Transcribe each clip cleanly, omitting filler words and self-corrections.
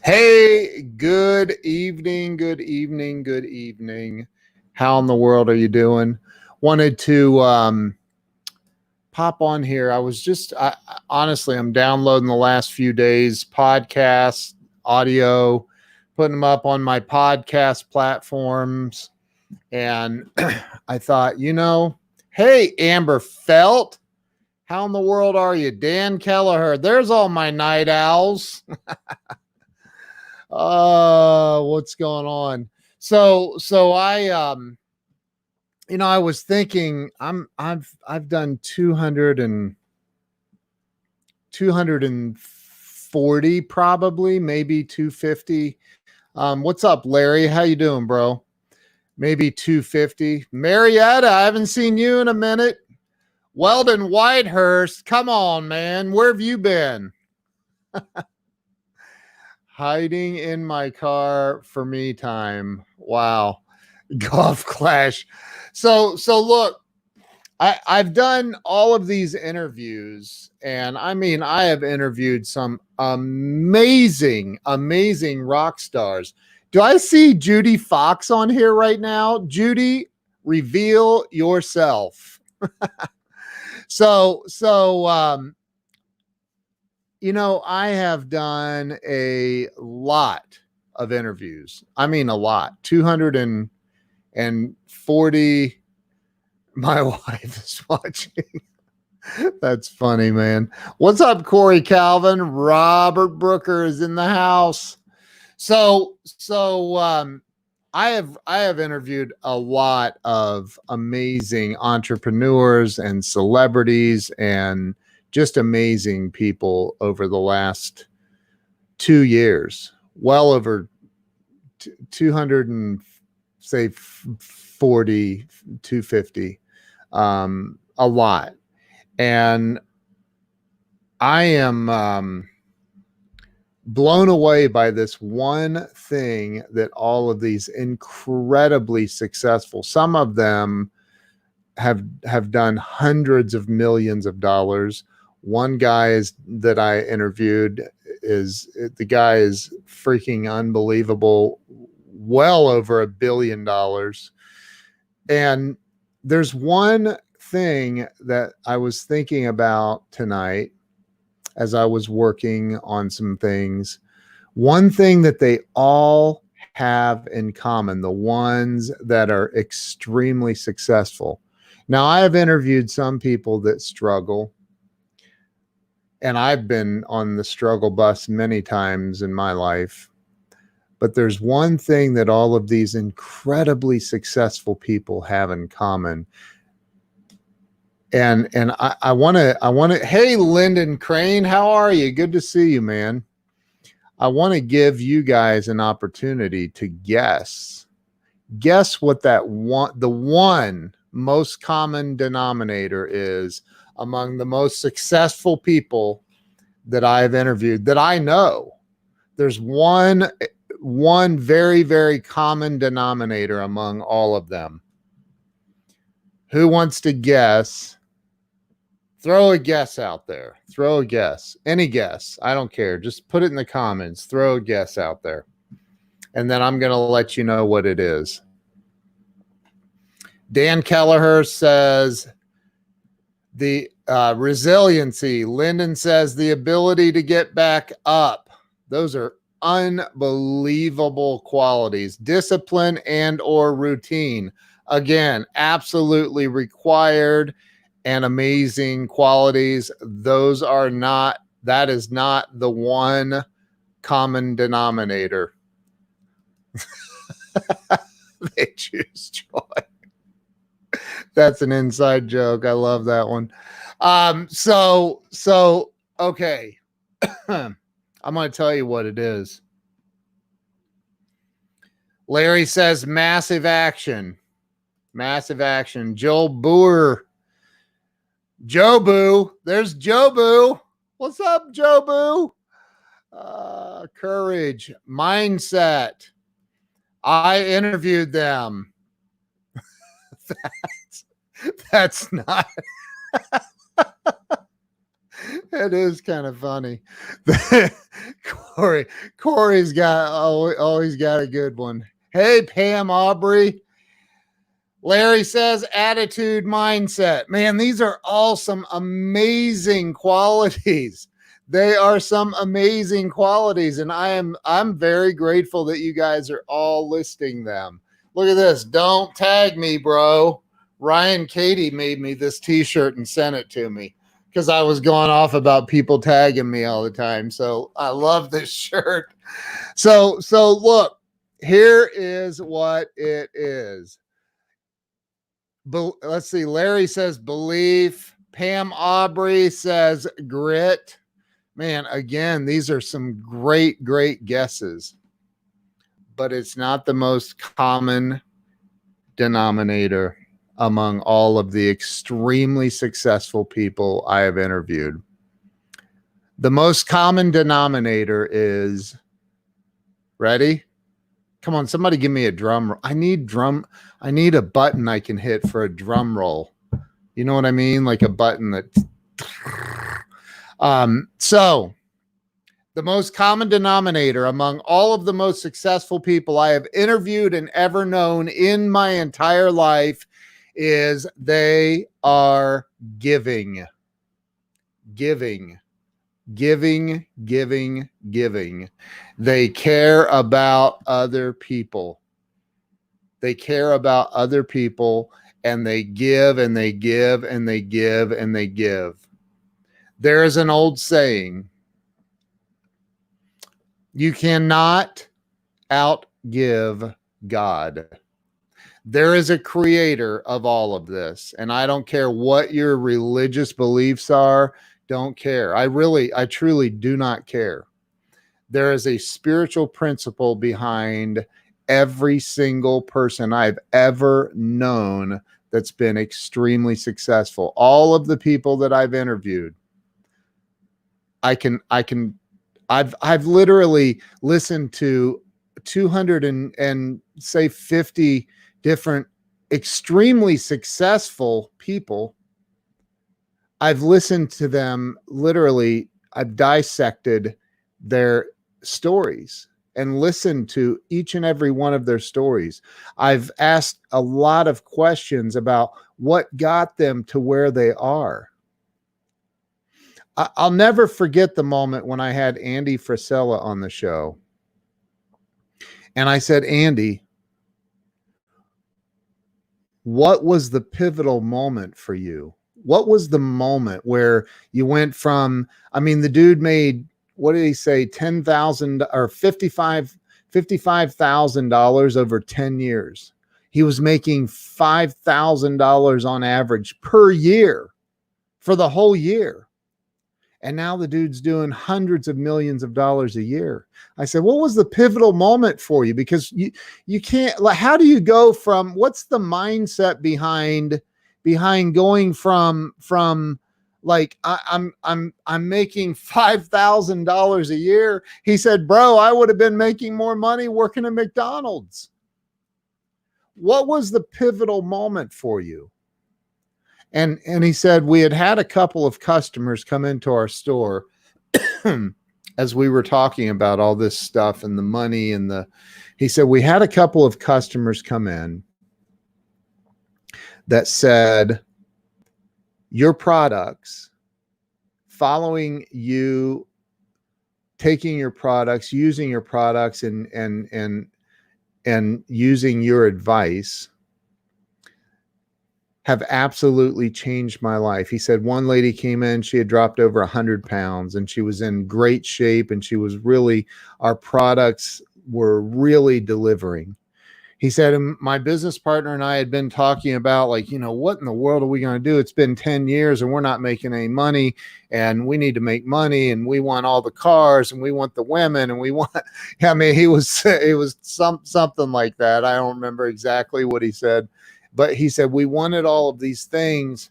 Hey, good evening, good evening, good evening. How in the world are you doing? Wanted to pop on here. Honestly, I'm downloading the last few days podcasts, audio, putting them up on my podcast platforms. And I thought, hey, Amber Felt, how in the world are you? Dan Kelleher, there's all my night owls. What's going on? I was thinking I've done 240, probably, maybe 250. What's up, Larry? How you doing, bro? Maybe 250. Marietta, I haven't seen you in a minute. Weldon Whitehurst, come on, man. Where have you been? Hiding in my car for me time. Wow. Golf Clash. So look, I've done all of these interviews, and I have interviewed some amazing rock stars. Do I see Judy Fox on here right now? Judy, reveal yourself. I have done a lot of interviews. A lot. 240. My wife is watching. That's funny, man. What's up, Corey Calvin? Robert Brooker is in the house. I have interviewed a lot of amazing entrepreneurs and celebrities and just amazing people over the last 2 years. Well over 200 and say 40, 250, a lot. And I am blown away by this one thing that all of these incredibly successful, some of them have done hundreds of millions of dollars. One guy that I interviewed is freaking unbelievable, well over $1 billion. And there's one thing that I was thinking about tonight as I was working on some things. One thing that they all have in common, the ones that are extremely successful. Now, I have interviewed some people that struggle, and I've been on the struggle bus many times in my life. But there's one thing that all of these incredibly successful people have in common. And I want to, hey, Lyndon Crane, how are you? Good to see you, man. I want to give you guys an opportunity to guess what the one most common denominator is among the most successful people that I've interviewed, that I know. There's one very, very common denominator among all of them. Who wants to guess? Throw a guess out there. Throw a guess. Any guess. I don't care. Just put it in the comments. Throw a guess out there. And then I'm going to let you know what it is. Dan Kelleher says the resiliency. Lyndon says the ability to get back up. Those are unbelievable qualities. Discipline and or routine. Again, absolutely required and amazing qualities. That is not the one common denominator. They choose joy. That's an inside joke. I love that one. Okay. I'm going to tell you what it is. Larry says massive action. Massive action. Joel Boer. Jobu. There's Jobu. What's up, Jobu? Courage. Mindset. I interviewed them. That's not. It is kind of funny. Corey's got always got a good one. Hey, Pam Aubrey. Larry says attitude, mindset. Man, these are all some amazing qualities. They are some amazing qualities, and I'm very grateful that you guys are all listing them. Look at this. Don't tag me, bro. Ryan Katie made me this t-shirt and sent it to me because I was going off about people tagging me all the time. So I love this shirt. So look, here is what it is. Let's see. Larry says belief. Pam Aubrey says grit. Man, again, these are some great guesses, but it's not the most common denominator among all of the extremely successful people I have interviewed. The most common denominator is, ready? Come on, somebody give me a drum. I need a button I can hit for a drum roll. You know what I mean? Like a button that. So the most common denominator among all of the most successful people I have interviewed and ever known in my entire life is they are giving. They care about other people. They care about other people, and they give and they give and they give and they give. There is an old saying, you cannot outgive God. There is a creator of all of this, and I don't care what your religious beliefs are. Don't care. I truly do not care. There is a spiritual principle behind every single person I've ever known that's been extremely successful. All of the people that I've interviewed, I've literally listened to 250 different extremely successful people. I've listened to them literally. I've dissected their stories and listened to each and every one of their stories. I've asked a lot of questions about what got them to where they are. I'll never forget the moment when I had Andy Frisella on the show. And I said, Andy, what was the pivotal moment for you? What was the moment where you went from, the dude made, what did he say? $10,000 or $55,000 over 10 years. He was making $5,000 on average per year for the whole year. And now the dude's doing hundreds of millions of dollars a year. I said, what was the pivotal moment for you? Because you can't, like, how do you go from, what's the mindset behind going from like, I'm making $5,000 a year. He said, bro, I would have been making more money working at McDonald's. What was the pivotal moment for you? And he said, we had a couple of customers come into our store as we were talking about all this stuff and the money he said, we had a couple of customers come in that said, your products, following you, taking your products, using your products and using your advice have absolutely changed my life. He said one lady came in, she had dropped over 100 pounds and she was in great shape and our products were really delivering. He said, my business partner and I had been talking about, like, what in the world are we going to do? It's been 10 years and we're not making any money and we need to make money and we want all the cars and we want the women and we want, it was something like that. I don't remember exactly what he said. But he said, we wanted all of these things.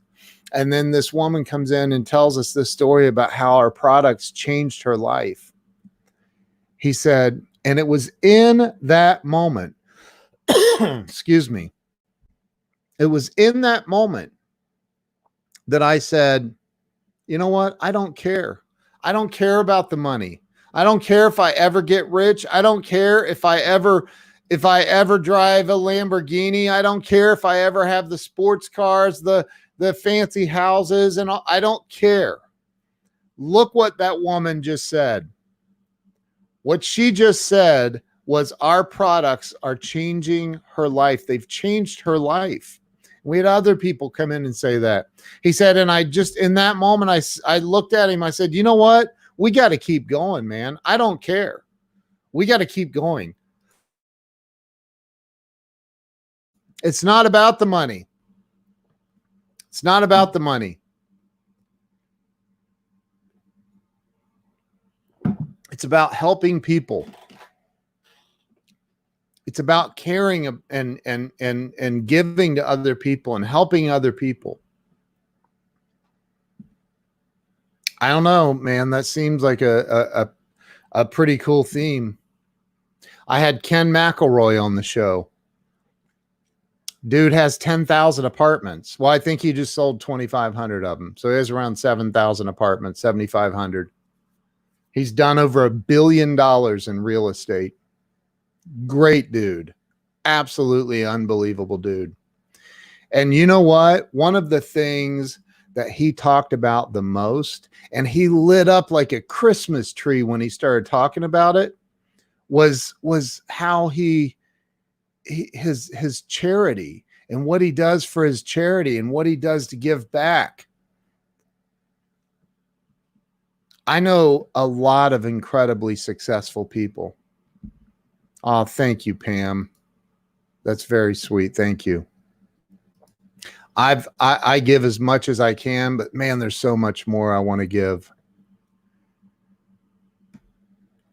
And then this woman comes in and tells us this story about how our products changed her life. He said, and it was in that moment, excuse me. It was in that moment that I said, you know what? I don't care. I don't care about the money. I don't care if I ever get rich. I don't care if I ever drive a Lamborghini. I don't care if I ever have the sports cars, the fancy houses, and all. I don't care. Look what that woman just said. What she just said was our products are changing her life. They've changed her life. We had other people come in and say that. He said, and I just, in that moment, I looked at him. I said, you know what? We got to keep going, man. I don't care. We got to keep going. It's not about the money. It's not about the money. It's about helping people. It's about caring and giving to other people and helping other people. I don't know, man. That seems like a pretty cool theme. I had Ken McElroy on the show. Dude has 10,000 apartments. Well, I think he just sold 2,500 of them. So he has around 7,000 apartments, 7,500. He's done over $1 billion in real estate. Great dude. Absolutely unbelievable dude. And you know what? One of the things that he talked about the most, and he lit up like a Christmas tree when he started talking about it, was how his charity and what he does for his charity and what he does to give back. I know a lot of incredibly successful people. Oh, thank you, Pam. That's very sweet. Thank you. I give as much as I can, but man, there's so much more I want to give.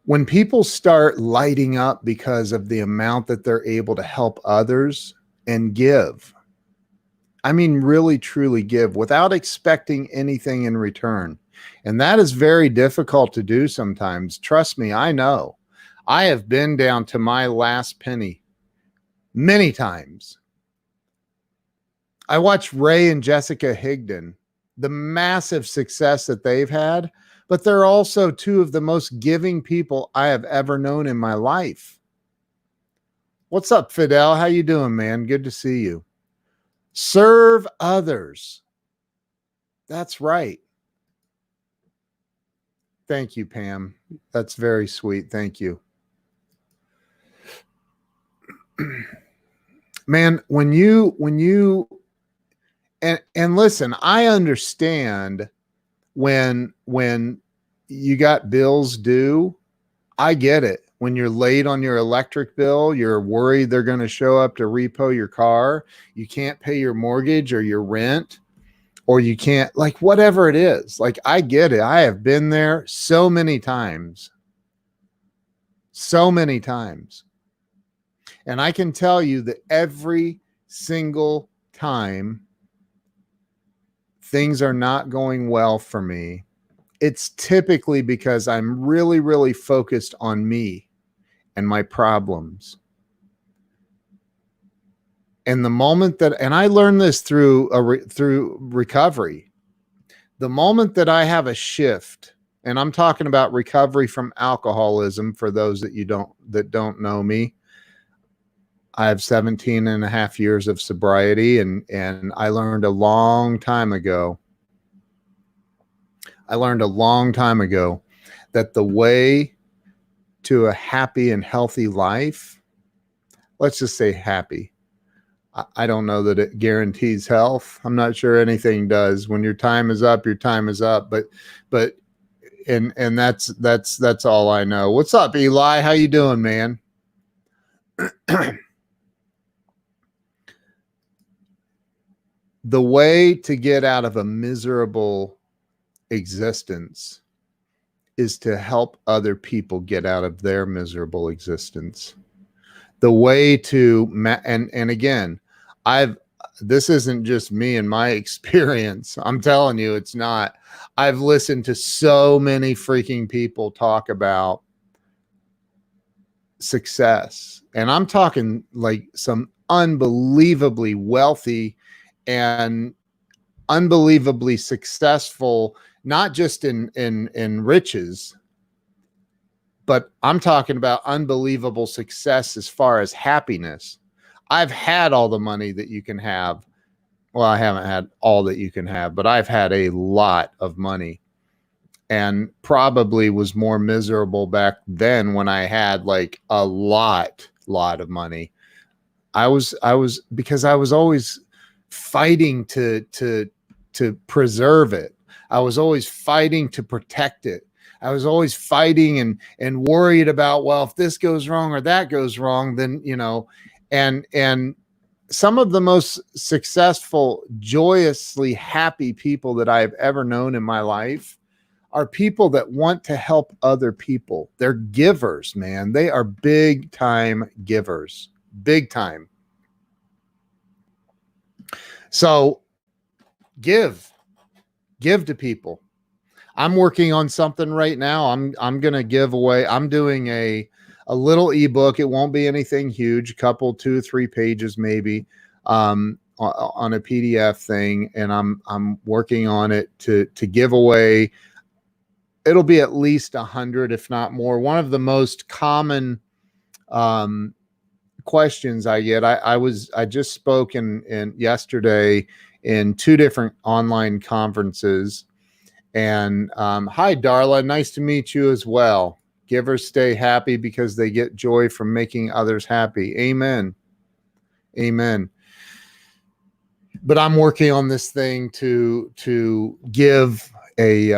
When people start lighting up because of the amount that they're able to help others and give, I mean, really, truly give without expecting anything in return. And that is very difficult to do sometimes. Trust me, I know. I have been down to my last penny many times. I watched Ray and Jessica Higdon, the massive success that they've had, but they're also two of the most giving people I have ever known in my life. What's up, Fidel? How you doing, man? Good to see you. Serve others. That's right. Thank you, Pam. That's very sweet. Thank you. Man, when you and listen, I understand when you got bills due. I get it. When you're late on your electric bill, you're worried they're going to show up to repo your car. You can't pay your mortgage or your rent, or you can't, like, whatever it is. Like, I get it. I have been there so many times. So many times. And I can tell you that every single time things are not going well for me, it's typically because I'm really, really focused on me and my problems. And the moment that, and I learned this through recovery, the moment that I have a shift, and I'm talking about recovery from alcoholism for those that don't know me. I have 17 and a half years of sobriety, and I learned a long time ago. That the way to a happy and healthy life, let's just say happy. I don't know that it guarantees health. I'm not sure anything does. When your time is up, your time is up. But that's all I know. What's up, Eli? How you doing, man? The way to get out of a miserable existence is to help other people get out of their miserable existence. The way to, and again, this isn't just me and my experience. I'm telling you, it's not. I've listened to so many freaking people talk about success, and I'm talking like some unbelievably wealthy and unbelievably successful, not just in riches, but I'm talking about unbelievable success as far as happiness. I've had all the money that you can have. Well, I haven't had all that you can have, but I've had a lot of money, and probably was more miserable back then when I had like a lot of money. I was because I was always fighting to preserve it. I was always fighting to protect it. I was always fighting and worried about, well, if this goes wrong or that goes wrong, then, you know, and some of the most successful, joyously happy people that I've ever known in my life are people that want to help other people. They're givers, man. They are big time givers, big time. So give to people. I'm working on something right now. I'm going to give away. I'm doing a little ebook. It won't be anything huge, couple, 2-3 pages, maybe, on a PDF thing. And I'm working on it to give away. It'll be at least 100, if not more. One of the most common questions I get, I just spoke in yesterday in 2 different online conferences. And hi, Darla, nice to meet you as well. Givers stay happy because they get joy from making others happy. Amen. Amen. But I'm working on this thing to give a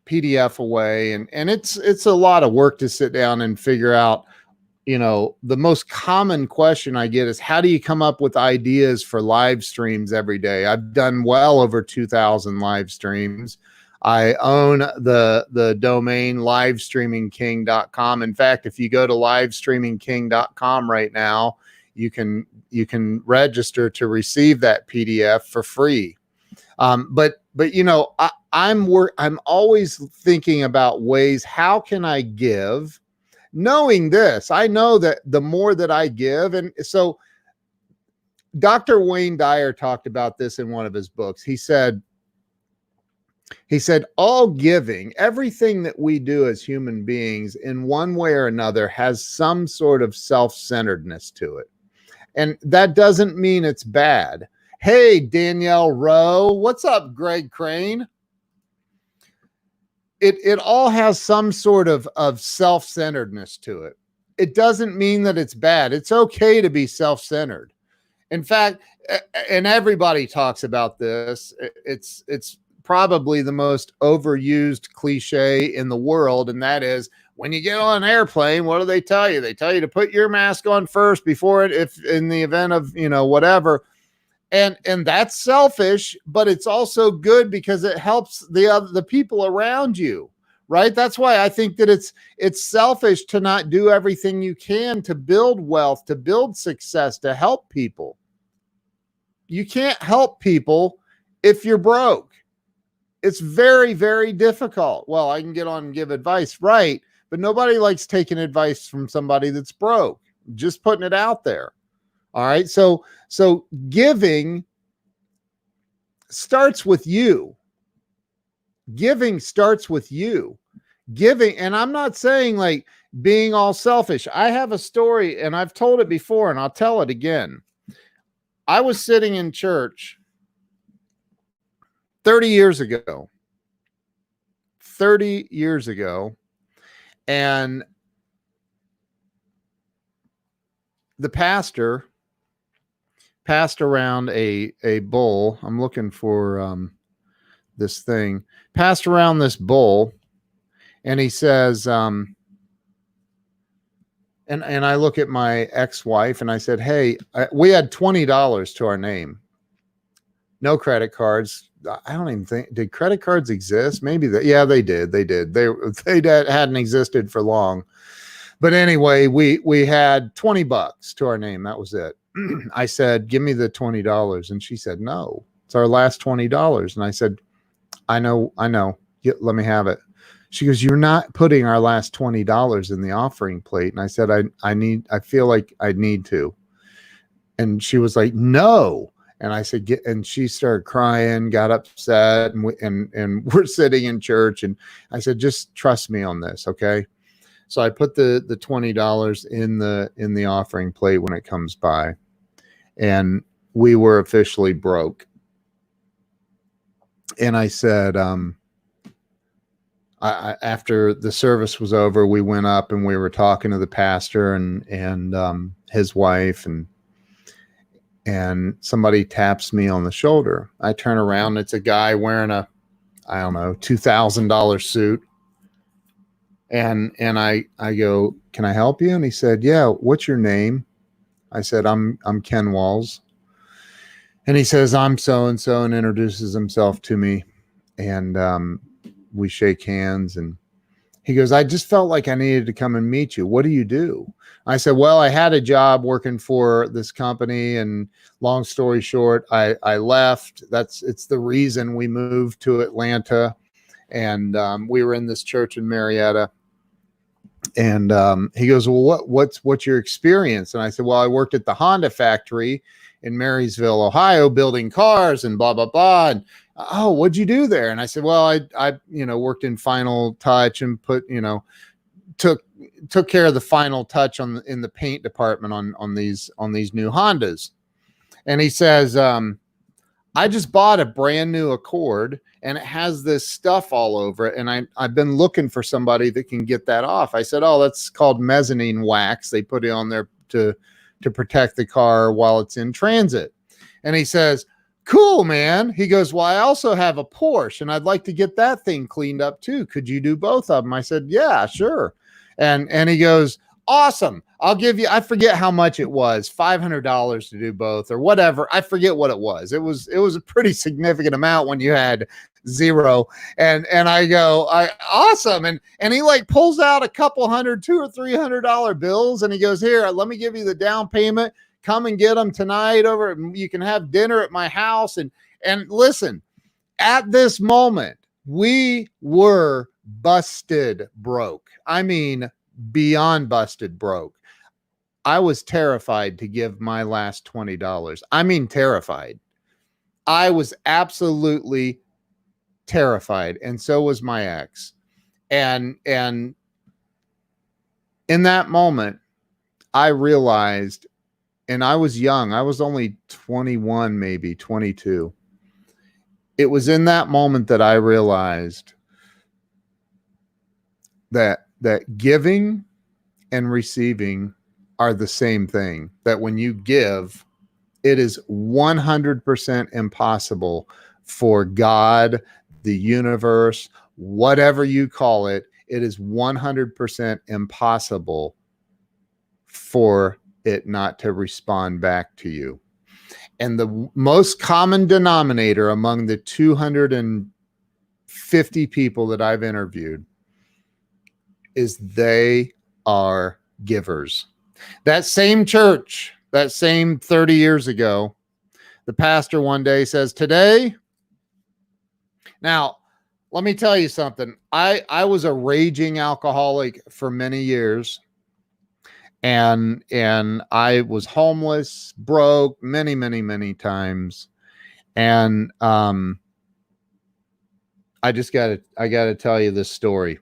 PDF away, and it's a lot of work to sit down and figure out. You know, the most common question I get is, how do you come up with ideas for live streams every day? I've done well over 2,000 live streams. I own the domain livestreamingking.com. In fact, if you go to livestreamingking.com right now, you can register to receive that PDF for free. But you know, I'm always thinking about ways, how can I give? Knowing this, I know that the more that I give, and so Dr. Wayne Dyer talked about this in one of his books. He said, all giving, everything that we do as human beings in one way or another has some sort of self-centeredness to it. And that doesn't mean it's bad. Hey, Danielle Rowe, what's up, Greg Crane? It all has some sort of self-centeredness to it. It doesn't mean that it's bad. It's okay to be self-centered. In fact, and everybody talks about this, it's probably the most overused cliche in the world, and that is, when you get on an airplane, what do they tell you? They tell you to put your mask on first before it, if in the event of, you know, whatever. And that's selfish, but it's also good because it helps the people around you, right? That's why I think that it's selfish to not do everything you can to build wealth, to build success, to help people. You can't help people if you're broke. It's very, very difficult. Well, I can get on and give advice, right? But nobody likes taking advice from somebody that's broke. Just putting it out there. All right. So giving starts with you. Giving starts with you. Giving, and I'm not saying like being all selfish. I have a story, and I've told it before, and I'll tell it again. I was sitting in church 30 years ago. 30 years ago. And the pastor passed around a bowl. I'm looking for this thing. Passed around this bowl, and he says, and I look at my ex-wife, and I said, hey, we had $20 to our name. No credit cards. I don't even think, did credit cards exist? Maybe yeah, they did. They hadn't existed for long. But anyway, we had $20 to our name. That was it. I said, give me the $20. And she said, no, it's our last $20. And I said, I know. Let me have it. She goes, you're not putting our last $20 in the offering plate. And I said, I feel like I need to. And she was like, no. And I said, and she started crying, got upset, and we're sitting in church. And I said, just trust me on this. Okay. So I put the $20 in the offering plate when it comes by, and we were officially broke. And I said, after the service was over, we went up and we were talking to the pastor and his wife, and somebody taps me on the shoulder. I turn around, it's a guy wearing a, I don't know, $2,000 suit. And I go, "Can I help you?" And he said, "Yeah, what's your name?" I said, I'm Ken Walls. And he says, "I'm so-and-so," and introduces himself to me. And we shake hands, and he goes, "I just felt like I needed to come and meet you. What do you do?" I said, "Well, I had a job working for this company, and long story short, I left. It's the reason we moved to Atlanta. And we were in this church in Marietta." And he goes, "Well, what's your experience?" And I said, "Well, I worked at the Honda factory in Marysville, Ohio, building cars and blah, blah, blah." And, "Oh, what'd you do there?" And I said, "Well, I worked in final touch and took care of the final touch in the paint department on these new Hondas." And he says, "I just bought a brand new Accord, and it has this stuff all over it. And I've been looking for somebody that can get that off." I said, "Oh, that's called mezzanine wax. They put it on there to protect the car while it's in transit." And he says, "Cool, man." He goes, "Well, I also have a Porsche, and I'd like to get that thing cleaned up too. Could you do both of them?" I said, "Yeah, sure." And he goes, "Awesome. I'll give you," I forget how much it was, $500 to do both or whatever. I forget what it was. It was a pretty significant amount when you had zero. And I go, "Awesome." And he like pulls out a couple hundred, $200 or $300 bills. And he goes, "Here, let me give you the down payment. Come and get them tonight over. You can have dinner at my house." And listen, at this moment, we were busted broke. I mean, beyond busted broke. I was terrified to give my last $20. I mean, terrified. I was absolutely terrified. And so was my ex. And in that moment, I realized, and I was young. I was only 21, maybe 22. It was in that moment that I realized that giving and receiving are the same thing. That when you give, it is 100% impossible for God, the universe, whatever you call it, it is 100% impossible for it not to respond back to you. And the most common denominator among the 250 people that I've interviewed is they are givers. That same church, that same 30 years ago, the pastor one day says, "Today," now, let me tell you something. I was a raging alcoholic for many years, and I was homeless, broke many, many, many times. And I gotta tell you this story.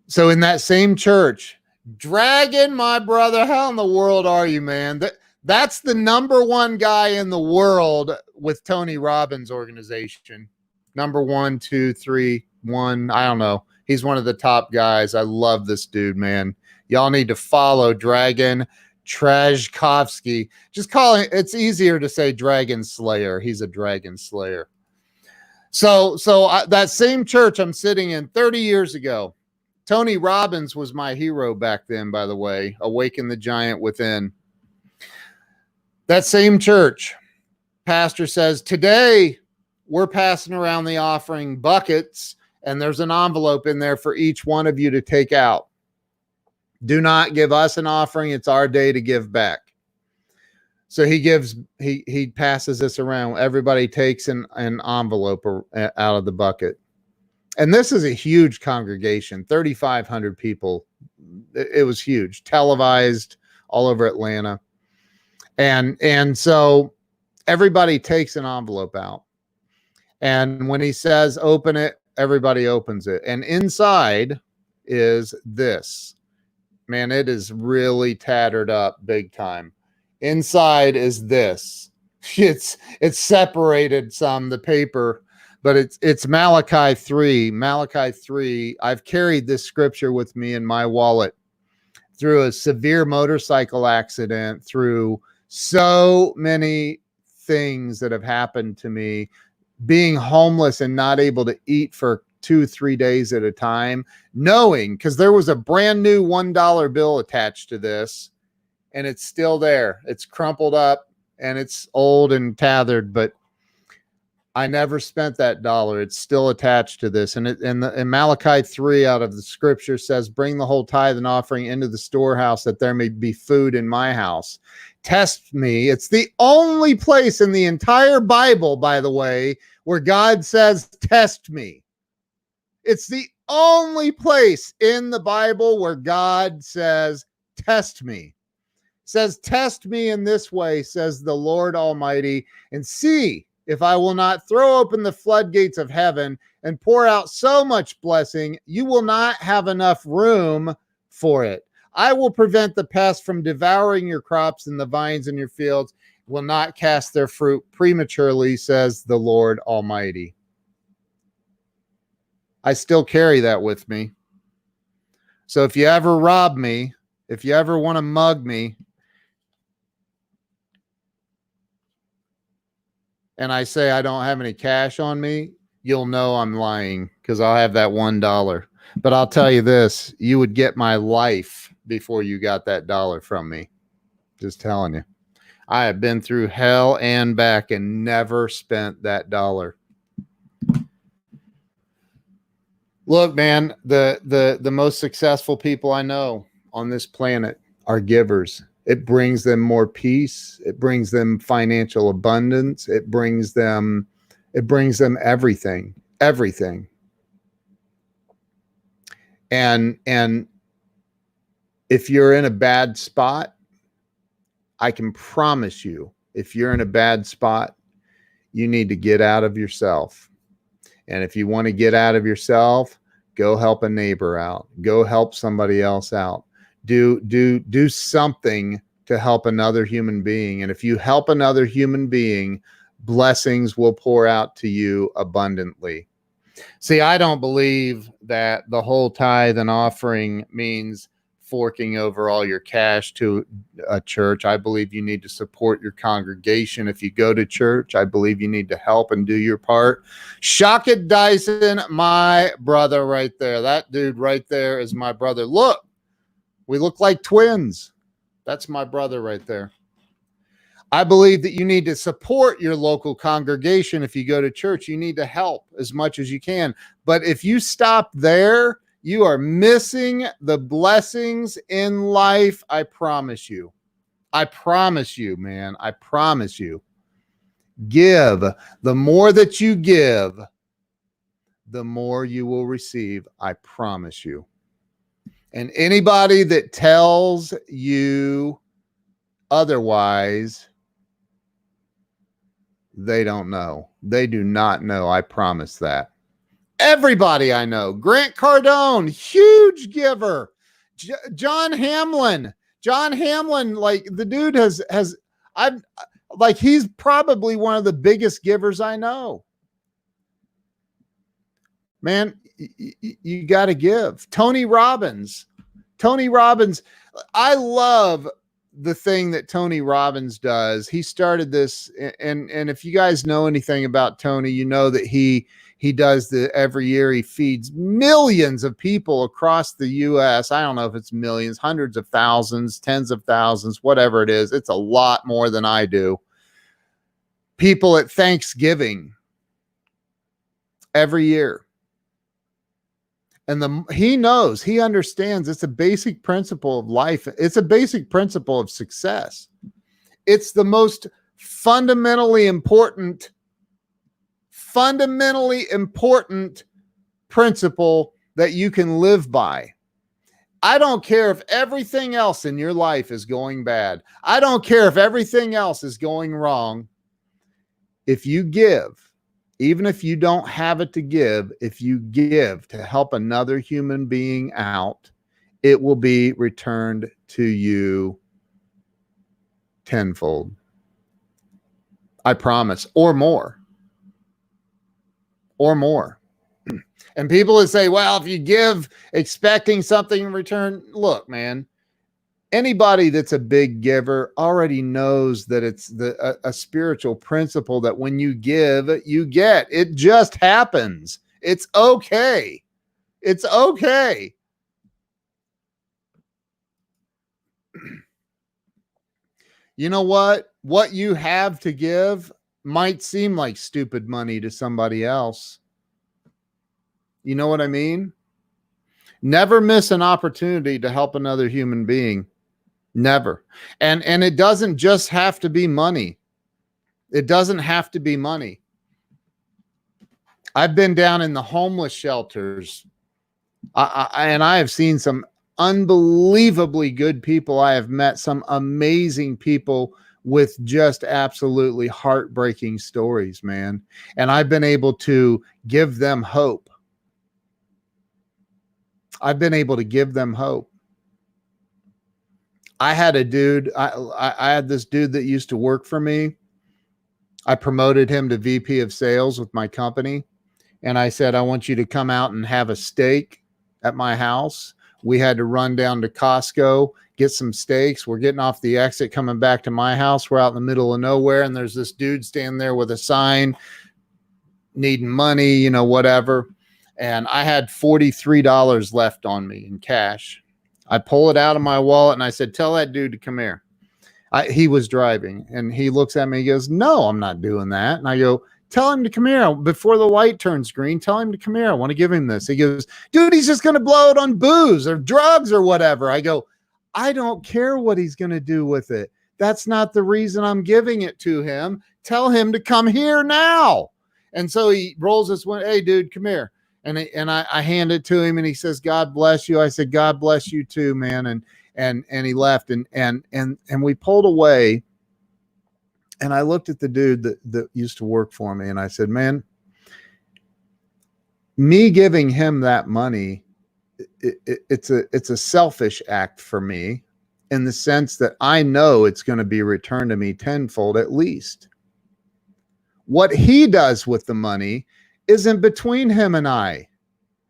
So in that same church, Dragon, my brother, how in the world are you, man? That's the number one guy in the world with Tony Robbins' organization. Number 1, 2, 3, 1. I don't know. He's one of the top guys. I love this dude, man. Y'all need to follow Dragon Trajkovsky. Just call it. It's easier to say Dragon Slayer. He's a Dragon Slayer. So that same church I'm sitting in 30 years ago, Tony Robbins was my hero back then, by the way. Awaken the Giant Within. That same church, pastor says, "Today we're passing around the offering buckets, and there's an envelope in there for each one of you to take out. Do not give us an offering. It's our day to give back." So he passes this around. Everybody takes an envelope out of the bucket. And this is a huge congregation, 3,500 people. It was huge, televised all over Atlanta. And so everybody takes an envelope out. And when he says, "Open it," everybody opens it. And inside is this. Man, it is really tattered up big time. Inside is this. It's separated some, the paper, but it's Malachi 3. Malachi 3. I've carried this scripture with me in my wallet through a severe motorcycle accident, through so many things that have happened to me, being homeless and not able to eat for 2-3 days at a time, knowing, because there was a brand new $1 bill attached to this, and it's still there. It's crumpled up and it's old and tethered, but I never spent that dollar. It's still attached to this. And in Malachi 3 out of the scripture says, bring the whole tithe and offering into the storehouse that there may be food in my house. Test me. It's the only place in the entire Bible, by the way, where God says, test me. It's the only place in the Bible where God says, test me. Says, test me in this way, says the Lord Almighty, and see if I will not throw open the floodgates of heaven and pour out so much blessing, you will not have enough room for it. I will prevent the pest from devouring your crops, and the vines in your fields will not cast their fruit prematurely, says the Lord Almighty. I still carry that with me. So if you ever rob me, if you ever want to mug me, and I say I don't have any cash on me, you'll know I'm lying, because I'll have that $1. But I'll tell you this, you would get my life before you got that dollar from me. Just telling you. I have been through hell and back and never spent that dollar. Look, man, the most successful people I know on this planet are givers. It brings them more peace. It brings them financial abundance. It brings them everything. And if you're in a bad spot, I can promise you, if you're in a bad spot, you need to get out of yourself. And if you want to get out of yourself, go help a neighbor out. Go help somebody else out. Do something to help another human being. And if you help another human being, blessings will pour out to you abundantly. See, I don't believe that the whole tithe and offering means forking over all your cash to a church. I believe you need to support your congregation. If you go to church, I believe you need to help and do your part. Shockett Dyson, my brother right there. That dude right there is my brother. Look, we look like twins. That's my brother right there. I believe that you need to support your local congregation. If you go to church, you need to help as much as you can. But if you stop there, you are missing the blessings in life. I promise you. I promise you, man. I promise you. Give. The more that you give, the more you will receive. I promise you. And anybody that tells you otherwise, they don't know. They do not know. I promise that. Everybody I know. Grant Cardone, huge giver. John Hamlin, like the dude he's probably one of the biggest givers I know. Man, you got to give. Tony Robbins. I love the thing that Tony Robbins does. He started this, and if you guys know anything about Tony, you know that he does every year he feeds millions of people across the US. I don't know if it's millions, hundreds of thousands, tens of thousands, whatever it is. It's a lot more than I do. People at Thanksgiving every year. And he understands it's a basic principle of life. It's a basic principle of success. It's the most fundamentally important principle that you can live by. I don't care if everything else in your life is going bad. I don't care if everything else is going wrong. If you give, even if you don't have it to give, if you give to help another human being out, it will be returned to you tenfold. I promise, or more. Or more. And people would say, well, if you give expecting something in return, look, man, anybody that's a big giver already knows that it's a spiritual principle that when you give, you get. It just happens. It's okay. It's okay. You know what? What you have to give might seem like stupid money to somebody else. You know what I mean? Never miss an opportunity to help another human being. Never. And it doesn't just have to be money. It doesn't have to be money. I've been down in the homeless shelters, and I have seen some unbelievably good people. I have met some amazing people with just absolutely heartbreaking stories, man. And I've been able to give them hope. I've been able to give them hope. I had a dude, I had this dude that used to work for me. I promoted him to VP of sales with my company. And I said, I want you to come out and have a steak at my house. We had to run down to Costco, get some steaks. We're getting off the exit, coming back to my house. We're out in the middle of nowhere. And there's this dude standing there with a sign, needing money, you know, whatever. And I had $43 left on me in cash. I pull it out of my wallet and I said, tell that dude to come here. He was driving and he looks at me. He goes, no, I'm not doing that. And I go, tell him to come here before the light turns green. Tell him to come here. I want to give him this. He goes, dude, he's just going to blow it on booze or drugs or whatever. I go, I don't care what he's going to do with it. That's not the reason I'm giving it to him. Tell him to come here now. And so he rolls this one. Hey, dude, come here. And I hand it to him and he says, God bless you. I said, God bless you too, man. And he left and we pulled away. And I looked at the dude that used to work for me and I said, man, me giving him that money, it's a selfish act for me in the sense that I know it's going to be returned to me tenfold at least. What he does with the money isn't between him and I.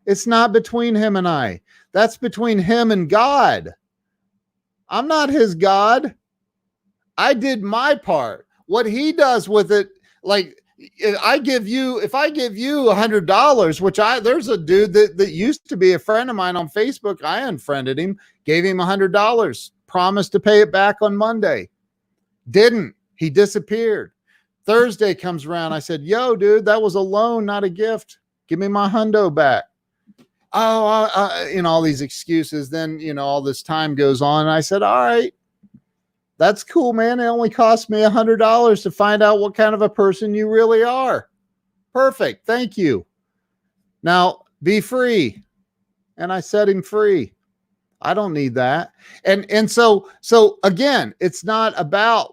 It's not between him and I. That's between him and God. I'm not his God. I did my part. What he does with it, like if I give you $100, which there's a dude that used to be a friend of mine on Facebook. I unfriended him, gave him $100, promised to pay it back on Monday. Didn't. He disappeared. Thursday comes around. I said, yo, dude, that was a loan, not a gift. Give me my hundo back. Oh, all these excuses. Then, all this time goes on. And I said, all right, that's cool, man. It only cost me $100 to find out what kind of a person you really are. Perfect. Thank you. Now be free. And I set him free. I don't need that. And so again, it's not about,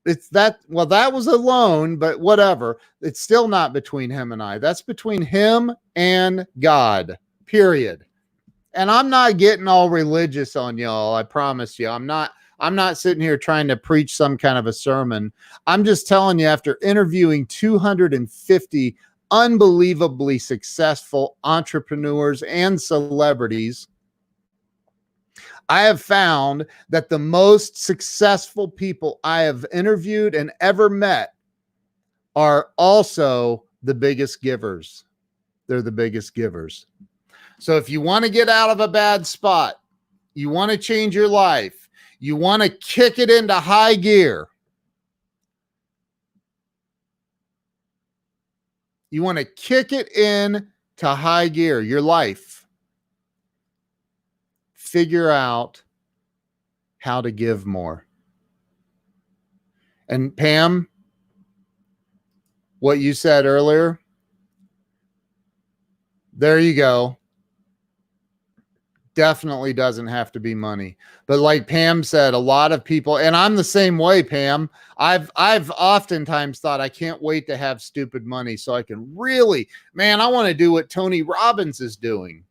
that was a loan, but whatever. It's still not between him and I. That's between him and God, period. And I'm not getting all religious on y'all. I promise you. I'm not sitting here trying to preach some kind of a sermon. I'm just telling you, after interviewing 250 unbelievably successful entrepreneurs and celebrities, I have found that the most successful people I have interviewed and ever met are also the biggest givers. They're the biggest givers. So if you want to get out of a bad spot, you want to change your life, you want to kick it into high gear, you want to kick it in to high gear, your life, figure out how to give more. And Pam, what you said earlier, there you go. definitely doesn't have to be money. But like Pam said, a lot of people, and I'm the same way, Pam. I've oftentimes thought I can't wait to have stupid money so I can really, man, I want to do what Tony Robbins is doing.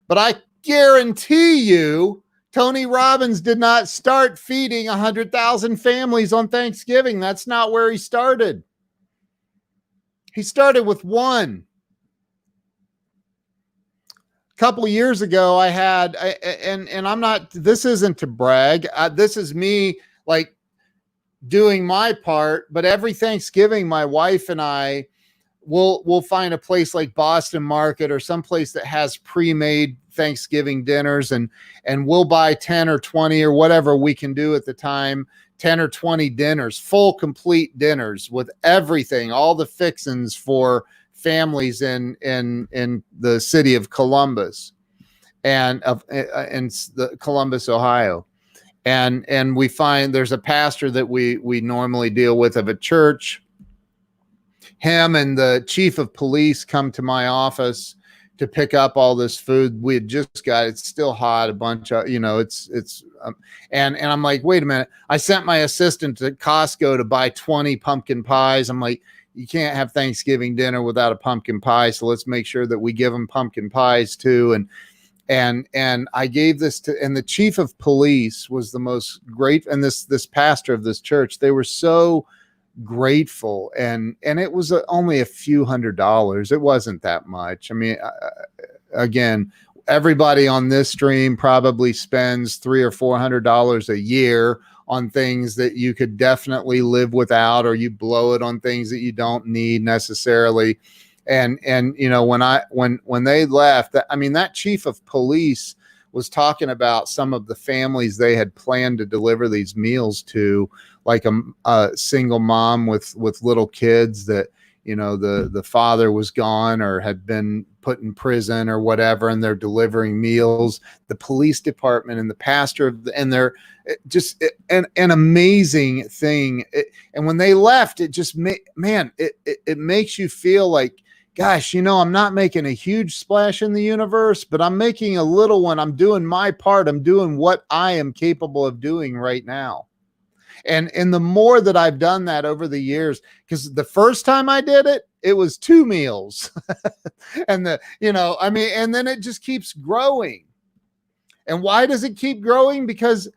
But I guarantee you, Tony Robbins did not start feeding 100,000 families on Thanksgiving. That's not where he started. He started with one. Couple of years ago, I had, and I'm not, this isn't to brag. This is me like doing my part, but every Thanksgiving, my wife and I we'll find a place like Boston Market or some place that has pre-made Thanksgiving dinners, and we'll buy 10 or 20 or whatever we can do at the time, 10 or 20 dinners, full complete dinners with everything, all the fixings for families in the city of Columbus and in the Columbus, Ohio. And we find there's a pastor that we normally deal with of a church. Him and the chief of police come to my office to pick up all this food. We had just got, it's still hot, a bunch of, and I'm like, wait a minute. I sent my assistant to Costco to buy 20 pumpkin pies. I'm like, you can't have Thanksgiving dinner without a pumpkin pie. So let's make sure that we give them pumpkin pies too. And I gave this to, and the chief of police was the most great. And this pastor of this church, they were so grateful. And it was only a few $100s. It wasn't that much. I mean, again, everybody on this stream probably spends $300 or $400 a year on things that you could definitely live without, or you blow it on things that you don't need necessarily. And when they left, I mean, that chief of police was talking about some of the families they had planned to deliver these meals to, like a single mom with little kids that, the father was gone or had been put in prison or whatever, and they're delivering meals. The police department and the pastor and they're just an amazing thing. And when they left, it just it makes you feel like, gosh, I'm not making a huge splash in the universe, but I'm making a little one. I'm doing my part. I'm doing what I am capable of doing right now. And the more that I've done that over the years, because the first time I did it, it was 2 meals. And and then it just keeps growing. And why does it keep growing? Because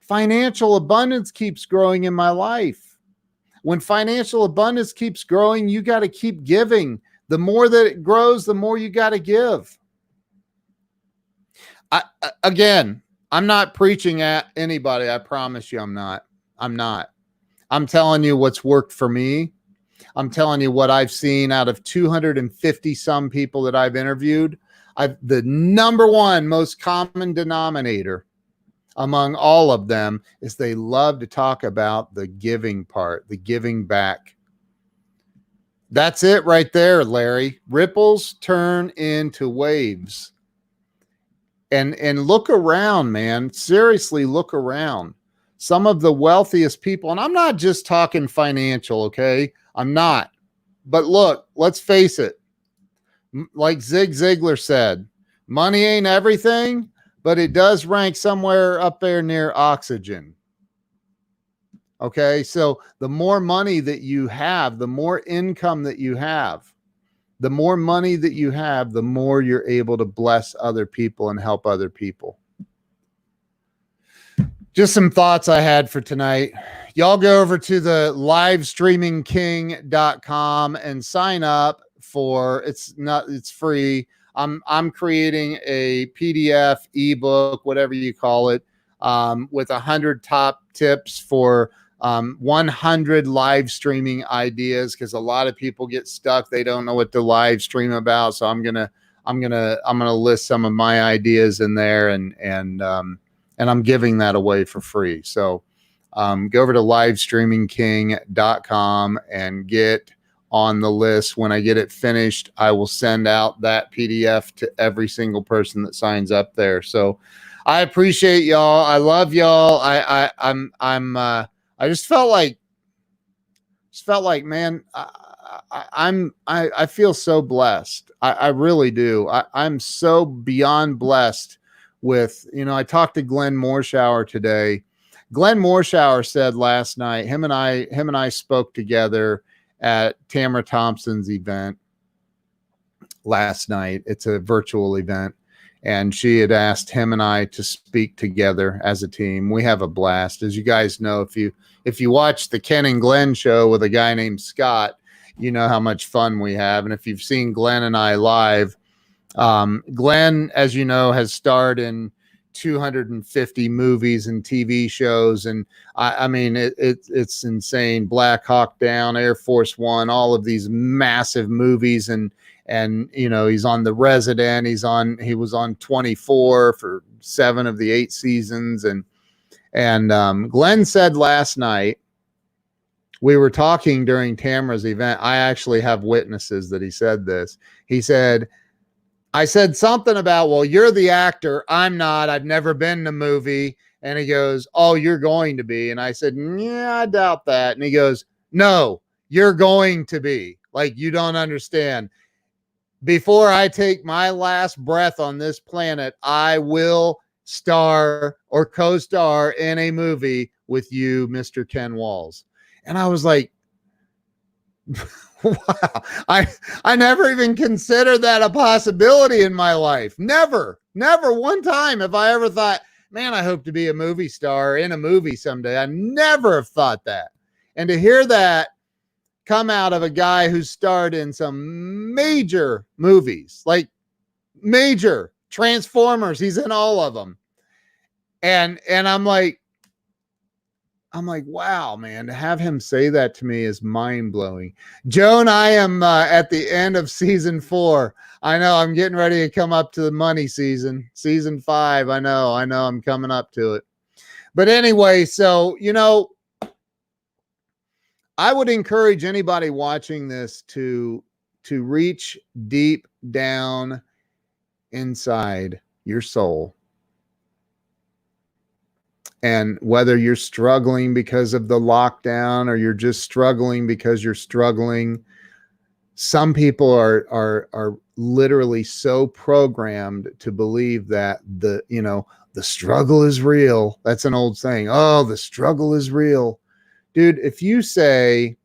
financial abundance keeps growing in my life. When financial abundance keeps growing, you got to keep giving. The more that it grows, the more you got to give. I'm not preaching at anybody. I promise you I'm not. I'm telling you what's worked for me. I'm telling you what I've seen out of 250 some people that I've interviewed. The number one most common denominator among all of them is they love to talk about the giving part, the giving back. That's it right there, Larry. Ripples turn into waves. And look around, man. Seriously, look around. Some of the wealthiest people, and I'm not just talking financial, okay? I'm not. But look, let's face it. Like Zig Ziglar said, money ain't everything, but it does rank somewhere up there near oxygen. Okay, so the more money that you have, the more income that you have, the more money that you have, the more you're able to bless other people and help other people. Just some thoughts I had for tonight. Y'all go over to the livestreamingking.com and sign up for, it's free. I'm creating a PDF, ebook, whatever you call it, with 100 top tips for 100 live streaming ideas, because a lot of people get stuck. They don't know what to live stream about. So I'm gonna list some of my ideas in there, and I'm giving that away for free. So go over to livestreamingking.com and get on the list. When I get it finished, I will send out that PDF to every single person that signs up there. So I appreciate y'all. I love y'all. I just felt like, man, I feel so blessed. I really do. I'm so beyond blessed with, I talked to Glenn Morshower today. Glenn Morshower said last night, him and I spoke together at Tamara Thompson's event last night. It's a virtual event. And she had asked him and I to speak together as a team. We have a blast. As you guys know, if you watch the Ken and Glenn show with a guy named Scott, you know how much fun we have. And if you've seen Glenn and I live, Glenn, as you know, has starred in 250 movies and TV shows. And I mean, it's insane. Black Hawk Down, Air Force One, all of these massive movies. And he's on The Resident. He was on 24 for 7 of the 8 seasons. And Glenn said last night, we were talking during Tamara's event. I actually have witnesses that he said this. He said, I said something about, well, you're the actor. I'm not. I've never been in a movie. And he goes, oh, you're going to be. And I said, yeah, I doubt that. And he goes, no, you're going to be. Like, you don't understand. Before I take my last breath on this planet, I will star or co-star in a movie with you, Mr. Ken Walls. And I was like, wow, I never even considered that a possibility in my life. Never one time have I ever thought, man, I hope to be a movie star in a movie someday. I never have thought that. And to hear that come out of a guy who starred in some major movies, like major Transformers, he's in all of them. And I'm like, wow, man, to have him say that to me is mind-blowing. Joan, I am at the end of season 4. I know I'm getting ready to come up to the money season 5. I know I'm coming up to it. But anyway, so, I would encourage anybody watching this to reach deep down inside your soul. And whether you're struggling because of the lockdown or you're just struggling because you're struggling, some people are literally so programmed to believe that the struggle is real. That's an old saying. Oh, the struggle is real. Dude, if you say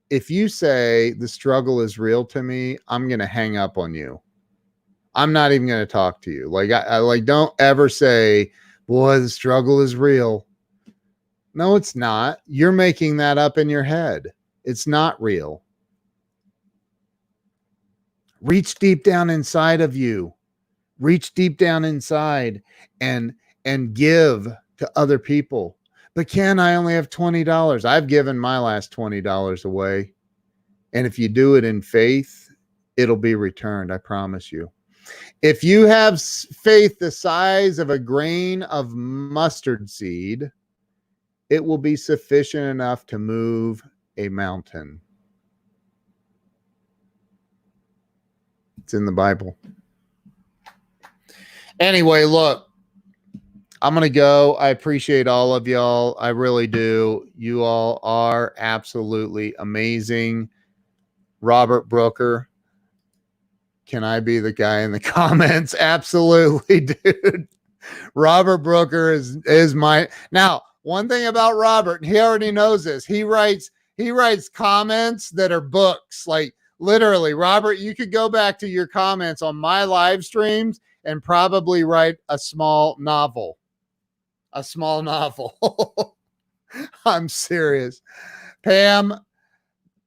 the struggle is real to me, I'm going to hang up on you. I'm not even going to talk to you. Like, I don't ever say, boy, the struggle is real. No, it's not. You're making that up in your head. It's not real. Reach deep down inside of you. Reach deep down inside and give to other people. But Ken, I only have $20. I've given my last $20 away. And if you do it in faith, it'll be returned. I promise you. If you have faith the size of a grain of mustard seed, it will be sufficient enough to move a mountain. It's in the Bible. Anyway, look, I'm going to go. I appreciate all of y'all. I really do. You all are absolutely amazing. Robert Brooker. Can I be the guy in the comments? Absolutely, dude. Robert Brooker is my. Now, one thing about Robert, he already knows this. He writes comments that are books. Like, literally, Robert, you could go back to your comments on my live streams and probably write a small novel. A small novel. I'm serious. Pam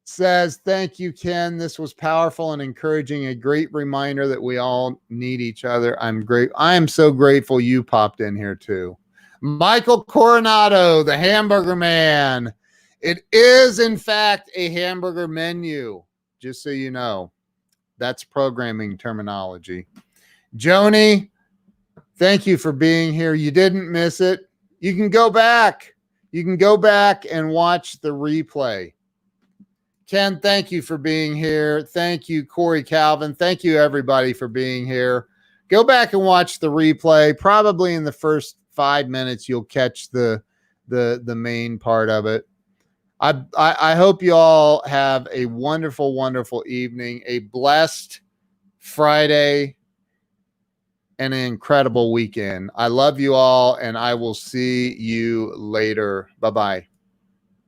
says, thank you, Ken. This was powerful and encouraging. A great reminder that we all need each other. I am so grateful you popped in here too. Michael Coronado, the hamburger man. It is, in fact, a hamburger menu. Just so you know, that's programming terminology. Joni, thank you for being here. You didn't miss it. You can go back. You can go back and watch the replay. Ken, thank you for being here. Thank you, Corey Calvin. Thank you, everybody, for being here. Go back and watch the replay. Probably in the first 5 minutes, you'll catch the main part of it. I hope you all have a wonderful, wonderful evening, a blessed Friday. and an incredible weekend. I love you all, and I will see you later. Bye-bye.